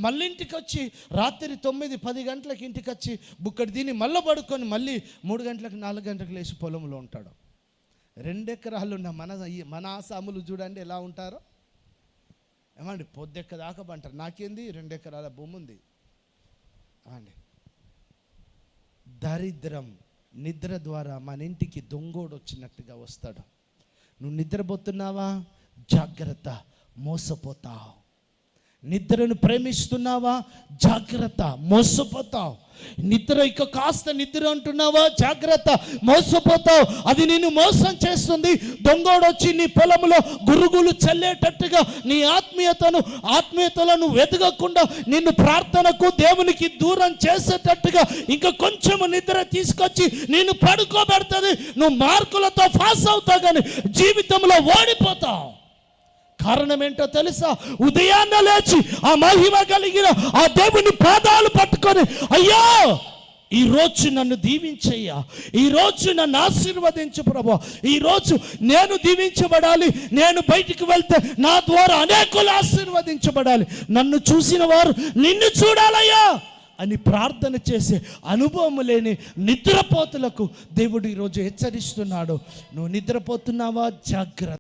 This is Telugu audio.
మళ్ళీ ఇంటికి వచ్చి రాత్రి 9-10 గంటలకు ఇంటికి వచ్చి బుక్కడి తిని మళ్ళీ పడుకొని మళ్ళీ 3 గంటలకు 4 గంటలకు లేచి పొలంలో ఉంటాడు. 2 ఎకరాలు ఉన్న మన ఆసాములు చూడండి ఎలా ఉంటారో. ఏమండి పొద్దెక్క దాకా పంటారు. నాకేంది 2 ఎకరాల భూమి ఉంది. ఏమండి దరిద్రం నిద్ర ద్వారా మన ఇంటికి దొంగోడు వచ్చినట్టుగా వస్తాడు. నువ్వు నిద్రపోతున్నావా? జాగ్రత్త, మోసపోతావు. నిద్రను ప్రేమిస్తున్నావా? జాగ్రత్త, మోసపోతావు. నిద్ర ఇక కాస్త నిద్ర అంటున్నావా? జాగ్రత్త, మోసపోతావు. అది నిన్ను మోసం చేస్తుంది. దొంగోడు వచ్చి నీ పొలంలో గురుగులు చల్లేటట్టుగా నీ ఆత్మీయతలను వెతకకుండా నిన్ను ప్రార్థనకు దేవునికి దూరం చేసేటట్టుగా ఇంకా కొంచెం నిద్ర తీసుకొచ్చి నిన్ను పడుకోబెడుతుంది. నువ్వు మార్కులతో పాస్ అవుతావు కానీ జీవితంలో ఓడిపోతావు. కారణం ఏంటో తెలుసా? ఉదయాన్నే లేచి ఆ మహిమ కలిగిన ఆ దేవుని పాదాలు పట్టుకొని, అయ్యో ఈరోజు నన్ను దీవించయ్యా, ఈరోజు నన్ను ఆశీర్వదించు ప్రభు, ఈరోజు నేను దీవించబడాలి, నేను బయటికి వెళ్తే నా ద్వారా అనేకులు ఆశీర్వదించబడాలి, నన్ను చూసిన వారు నిన్ను చూడాలయ్యా అని ప్రార్థన చేసే అనుభవం లేని నిద్రపోతులకు దేవుడు ఈరోజు హెచ్చరిస్తున్నాడు. నువ్వు నిద్రపోతున్నావా? జాగ్రత్త.